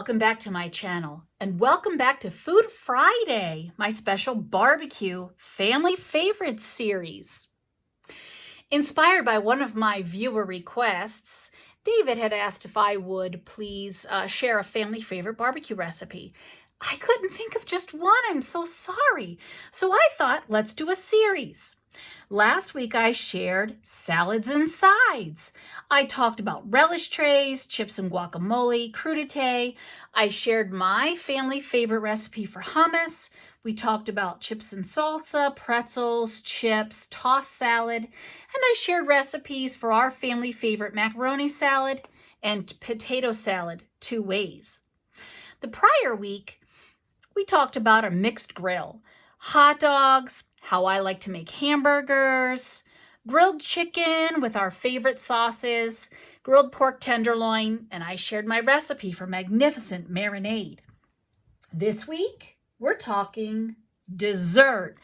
welcome back to my channel, and welcome back to Food Friday, my special barbecue family favorites series. Inspired by one of my viewer requests, David had asked if I would please share a family favorite barbecue recipe. I couldn't think of just one, I'm so sorry. So I thought, let's do a series. Last week I shared salads and sides. I talked about relish trays, chips and guacamole, crudité. I shared my family favorite recipe for hummus. We talked about chips and salsa, pretzels, chips, tossed salad, and I shared recipes for our family favorite macaroni salad and potato salad 2 ways. The prior week, we talked about a mixed grill, hot dogs, how I like to make hamburgers, grilled chicken with our favorite sauces, grilled pork tenderloin, and I shared my recipe for magnificent marinade. This week, we're talking dessert.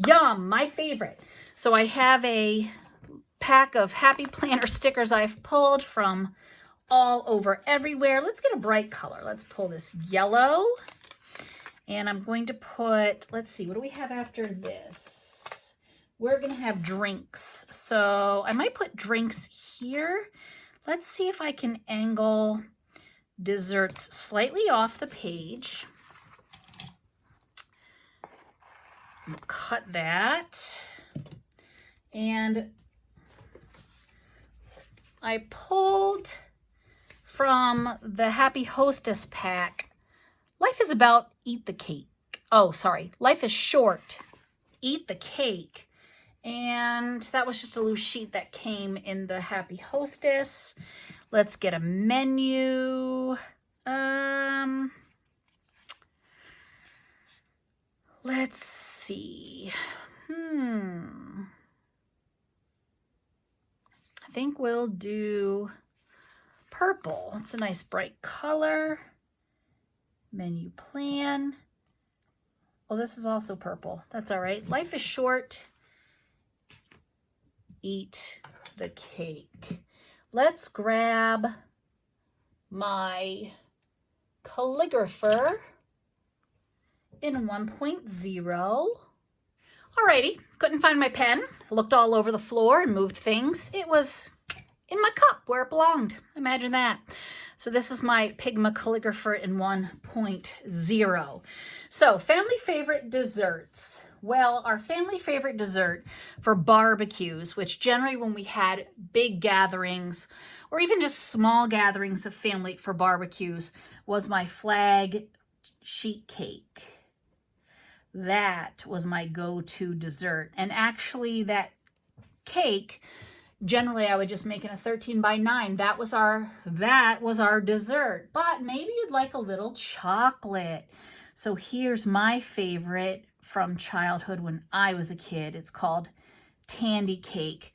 Yum, my favorite. So I have a pack of Happy Planner stickers I've pulled from all over everywhere. Let's get a bright color. Let's pull this yellow. And I'm going to put, let's see, what do we have after this? We're going to have drinks. So I might put drinks here. Let's see if I can angle desserts slightly off the page. We'll cut that. And I pulled from the Happy Hostess pack. Life is about eat the cake. Oh, sorry. Life is short. Eat the cake. And that was just a loose sheet that came in the Happy Hostess. Let's get a menu. Let's see. I think we'll do purple. It's a nice bright color. Menu plan. Oh, this is also purple. That's all right. Life is short. Eat the cake. Let's grab my calligrapher in 1.0. Alrighty, couldn't find my pen. Looked all over the floor and moved things. It was in my cup where it belonged. Imagine that. So this is my Pigma calligrapher in 1.0. So family favorite desserts. Well, our family favorite dessert for barbecues, which generally when we had big gatherings or even just small gatherings of family for barbecues, was my flag sheet cake. That was my go-to dessert. And actually that cake, generally I would just make it a 13 by 9. That was our dessert. But maybe you'd like a little chocolate. So here's my favorite from childhood when I was a kid. It's called Tandy Cake.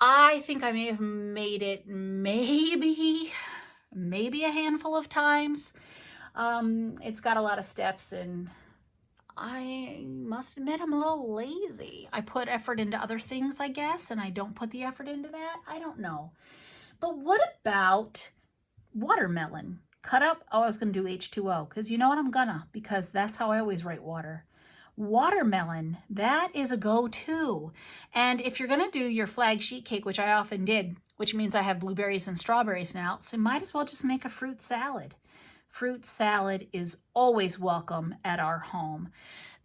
I think I may have made it maybe a handful of times. It's got a lot of steps and I must admit I'm a little lazy. I put effort into other things, I guess, and I don't put the effort into that. I don't know. But what about watermelon? Cut up, oh, I was going to do H2O, because you know what, I'm gonna, because that's how I always write water. Watermelon, that is a go-to. And if you're going to do your flag sheet cake, which I often did, which means I have blueberries and strawberries now, so you might as well just make a fruit salad. Fruit salad is always welcome at our home.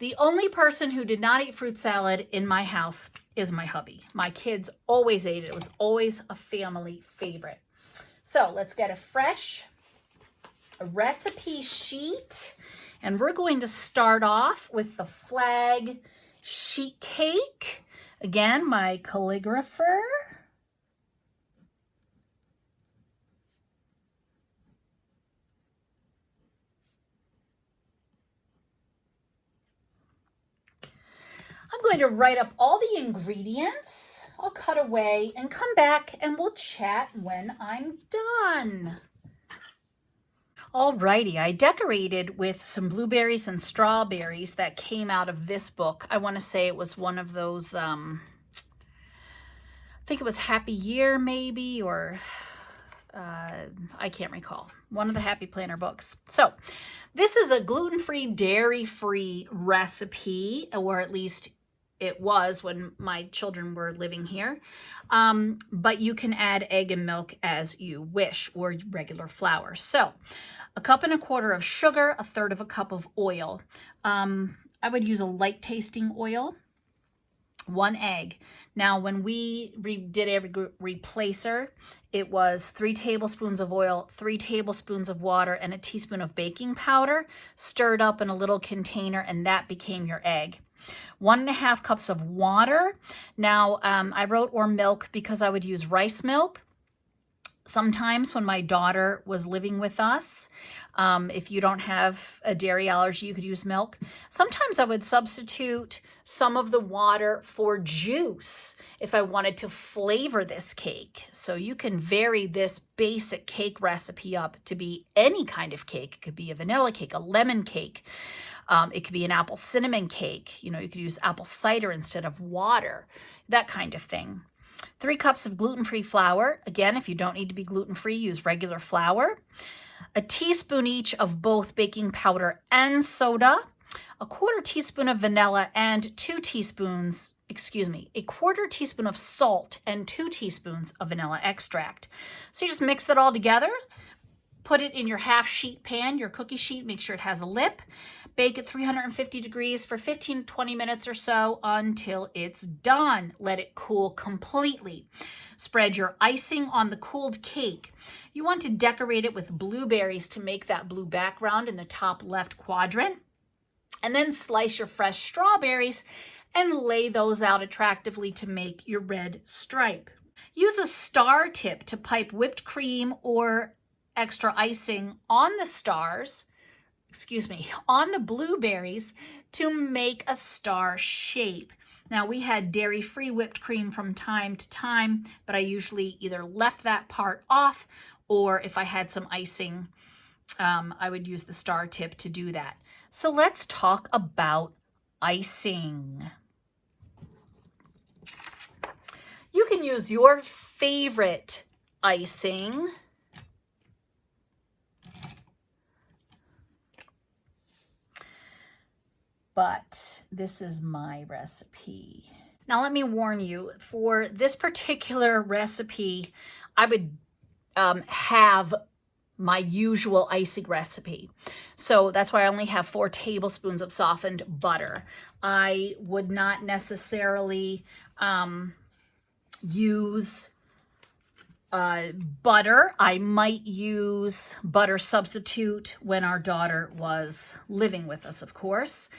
The only person who did not eat fruit salad in my house is my hubby. My kids always ate it. It was always a family favorite. So let's get a fresh recipe sheet. And we're going to start off with the flag sheet cake. Again, my calligrapher. I'm going to write up all the ingredients. I'll cut away and come back and we'll chat when I'm done. Alrighty, I decorated with some blueberries and strawberries that came out of this book. I want to say it was one of those, I think it was Happy Year maybe, or I can't recall. One of the Happy Planner books. So this is a gluten-free, dairy-free recipe, or at least it was when my children were living here. But you can add egg and milk as you wish, or regular flour. So 1.25 cups of sugar, 1/3 cup of oil. I would use a light tasting oil. 1 egg. Now, when we did every replacer, it was 3 tablespoons of oil, 3 tablespoons of water, and a teaspoon of baking powder stirred up in a little container, and that became your egg. 1.5 cups of water. Now, I wrote or milk because I would use rice milk. Sometimes when my daughter was living with us, if you don't have a dairy allergy, you could use milk. Sometimes I would substitute some of the water for juice if I wanted to flavor this cake. So you can vary this basic cake recipe up to be any kind of cake. It could be a vanilla cake, a lemon cake. It could be an apple cinnamon cake. You know, you could use apple cider instead of water, that kind of thing. 3 cups of gluten-free flour. Again, if you don't need to be gluten-free, use regular flour. A teaspoon each of both baking powder and soda. 1/4 teaspoon of vanilla and 2 teaspoons, a 1/4 teaspoon of salt and 2 teaspoons of vanilla extract. So you just mix it all together. Put it in your half sheet pan, your cookie sheet, make sure it has a lip. Bake at 350 degrees for 15 to 20 minutes or so until it's done. Let it cool completely. Spread your icing on the cooled cake. You want to decorate it with blueberries to make that blue background in the top left quadrant. And then slice your fresh strawberries and lay those out attractively to make your red stripe. Use a star tip to pipe whipped cream or extra icing on the stars, on the blueberries to make a star shape. Now, we had dairy-free whipped cream from time to time, but I usually either left that part off, or if I had some icing, I would use the star tip to do that. So let's talk about icing. You can use your favorite icing. But this is my recipe. Now, let me warn you, for this particular recipe, I would have my usual icing recipe. So that's why I only have 4 tablespoons of softened butter. I would not necessarily use butter. I might use butter substitute when our daughter was living with us, of course.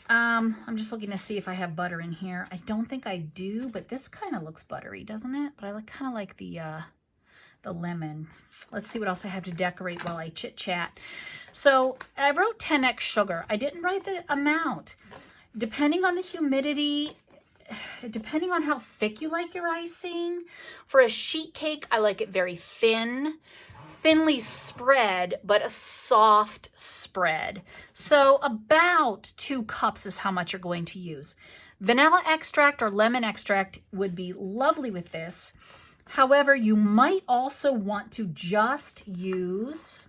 I'm just looking to see if I have butter in here. I don't think I do, but this kind of looks buttery, doesn't it? But I kind of like the lemon. Let's see what else I have to decorate while I chit-chat. So I wrote 10x sugar. I didn't write the amount. Depending on the humidity, depending on how thick you like your icing. For a sheet cake, I like it very thinly spread, but a soft spread. So about 2 cups is how much you're going to use. Vanilla extract or lemon extract would be lovely with this. However, you might also want to just use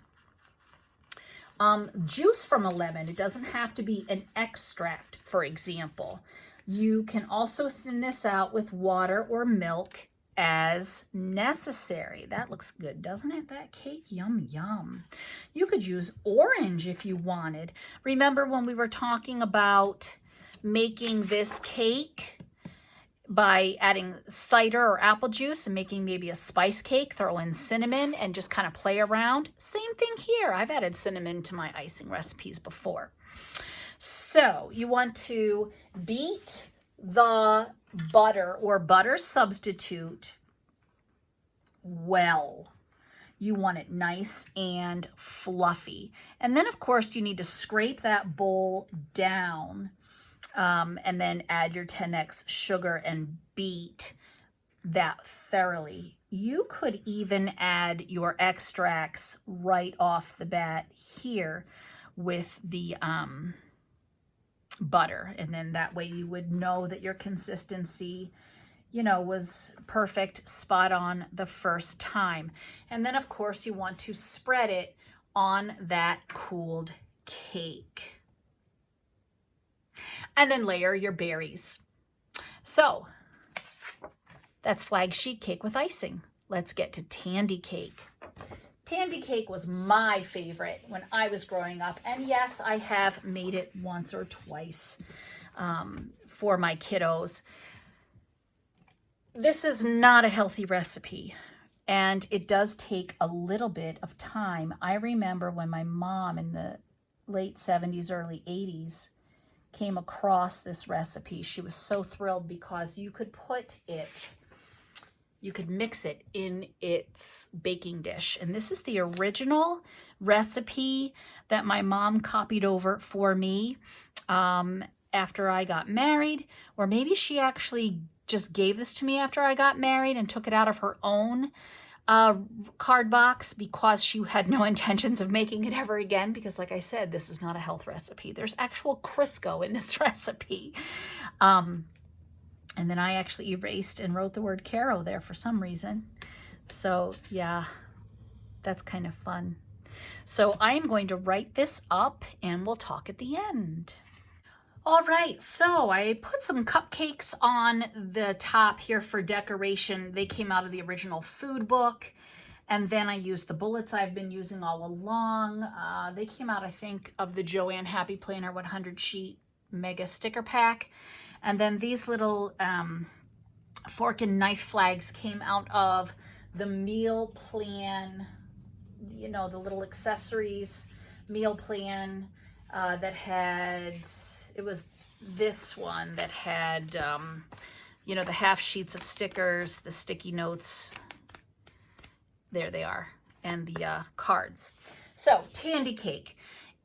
juice from a lemon. It doesn't have to be an extract, for example. You can also thin this out with water or milk as necessary. That looks good, doesn't it? That cake, yum, yum. You could use orange if you wanted. Remember when we were talking about making this cake by adding cider or apple juice and making maybe a spice cake, throw in cinnamon and just kind of play around? Same thing here. I've added cinnamon to my icing recipes before. So you want to beat the butter or butter substitute well. You want it nice and fluffy. And then, of course, you need to scrape that bowl down and then add your 10x sugar and beat that thoroughly. You could even add your extracts right off the bat here with the butter, and then that way you would know that your consistency, was perfect, spot on the first time. And then of course you want to spread it on that cooled cake. And then layer your berries. So that's flag sheet cake with icing. Let's get to tandy cake. Tandy cake was my favorite when I was growing up. And yes, I have made it once or twice for my kiddos. This is not a healthy recipe, and it does take a little bit of time. I remember when my mom in the late 70s, early 80s came across this recipe. She was so thrilled because you could mix it in its baking dish. And this is the original recipe that my mom copied over for me after I got married, or maybe she actually just gave this to me after I got married and took it out of her own card box because she had no intentions of making it ever again, because like I said, this is not a health recipe. There's actual Crisco in this recipe. And then I actually erased and wrote the word Caro there for some reason. So yeah, that's kind of fun. So I am going to write this up and we'll talk at the end. All right, so I put some cupcakes on the top here for decoration. They came out of the original food book. And then I used the bullets I've been using all along. They came out, I think, of the Joanne Happy Planner 100 sheet mega sticker pack. And then these little fork and knife flags came out of the meal plan, the little accessories meal plan that had... It was this one that had, the half sheets of stickers, the sticky notes. There they are. And the cards. So, tandy cake.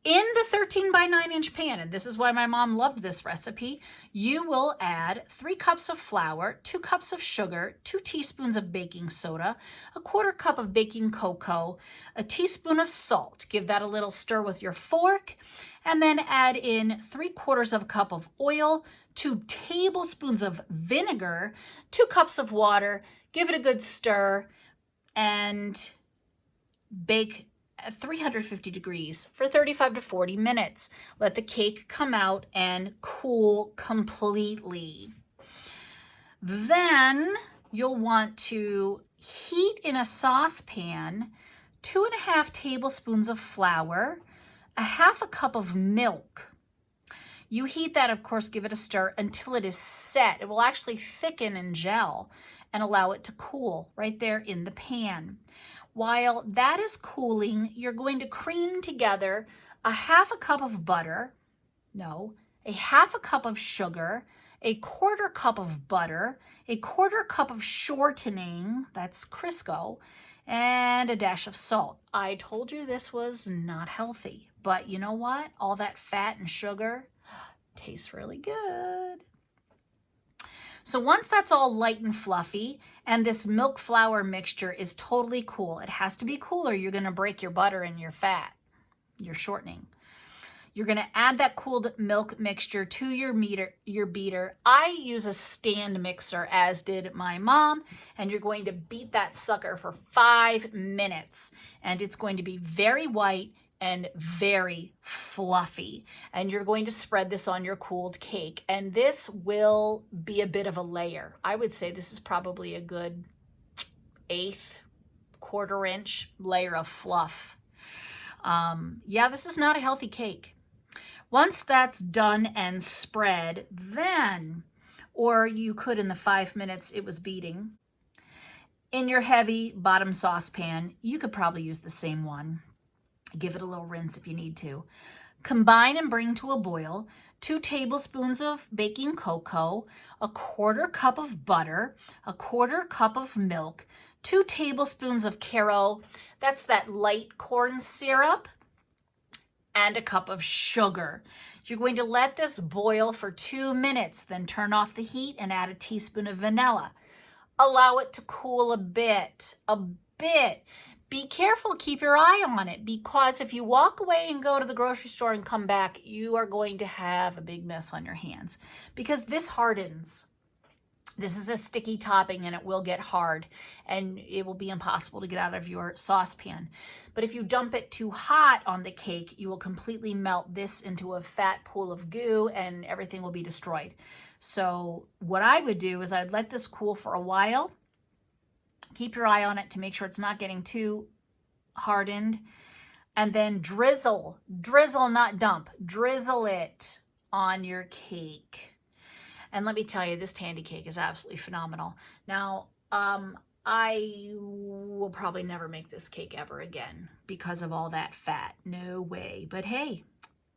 In the 13 by 9 inch pan, and this is why my mom loved this recipe, you will add 3 cups of flour, 2 cups of sugar, 2 teaspoons of baking soda, a 1/4 cup of baking cocoa, a teaspoon of salt. Give that a little stir with your fork, and then add in 3/4 cup of oil, 2 tablespoons of vinegar, 2 cups of water. Give it a good stir and bake at 350 degrees for 35 to 40 minutes. Let the cake come out and cool completely. Then you'll want to heat in a saucepan 2.5 tablespoons of flour, a 1/2 cup of milk. You heat that, of course, give it a stir until it is set. It will actually thicken and gel and allow it to cool right there in the pan. While that is cooling, you're going to cream together a 1/2 cup of butter, a 1/2 cup of sugar, a 1/4 cup of butter, a 1/4 cup of shortening, that's Crisco, and a dash of salt. I told you this was not healthy, but you know what? All that fat and sugar tastes really good. So once that's all light and fluffy and this milk flour mixture is totally cool, it has to be cooler. You're going to break your butter and your fat, your shortening. You're going to add that cooled milk mixture to your beater. I use a stand mixer, as did my mom, and you're going to beat that sucker for 5 minutes. And it's going to be very white and very fluffy. And you're going to spread this on your cooled cake. And this will be a bit of a layer. I would say this is probably a good 1/8, 1/4 inch layer of fluff. Yeah, this is not a healthy cake. Once that's done and spread, then, or you could in the 5 minutes it was beating, in your heavy bottom saucepan, you could probably use the same one. Give it a little rinse if you need to. Combine and bring to a boil 2 tablespoons of baking cocoa, a 1/4 cup of butter, a 1/4 cup of milk, 2 tablespoons of Caro, that's that light corn syrup, and a cup of sugar. You're going to let this boil for 2 minutes, then turn off the heat and add a teaspoon of vanilla. Allow it to cool a bit. Be careful, keep your eye on it, because if you walk away and go to the grocery store and come back, you are going to have a big mess on your hands because this hardens This is a sticky topping and it will get hard and it will be impossible to get out of your saucepan. But if you dump it too hot on the cake, you will completely melt this into a fat pool of goo and everything will be destroyed. So what I would do is I'd let this cool for a while. Keep your eye on it to make sure it's not getting too hardened. And then drizzle, not dump, drizzle it on your cake. And let me tell you, this tandy cake is absolutely phenomenal. Now, I will probably never make this cake ever again because of all that fat. No way. But hey,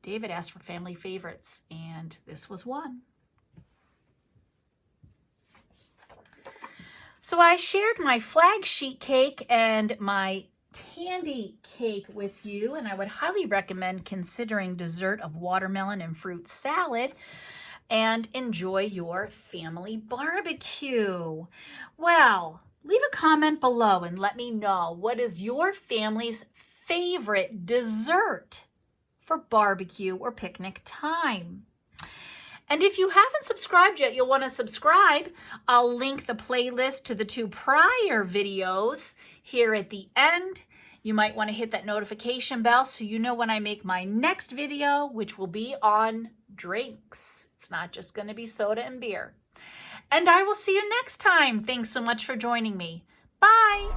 David asked for family favorites, and this was one. So I shared my flag sheet cake and my tandy cake with you, and I would highly recommend considering dessert of watermelon and fruit salad and enjoy your family barbecue. Well, leave a comment below and let me know, what is your family's favorite dessert for barbecue or picnic time? And if you haven't subscribed yet, you'll want to subscribe. I'll link the playlist to the 2 prior videos here at the end. You might want to hit that notification bell so you know when I make my next video, which will be on drinks. It's not just going to be soda and beer. And I will see you next time. Thanks so much for joining me. Bye.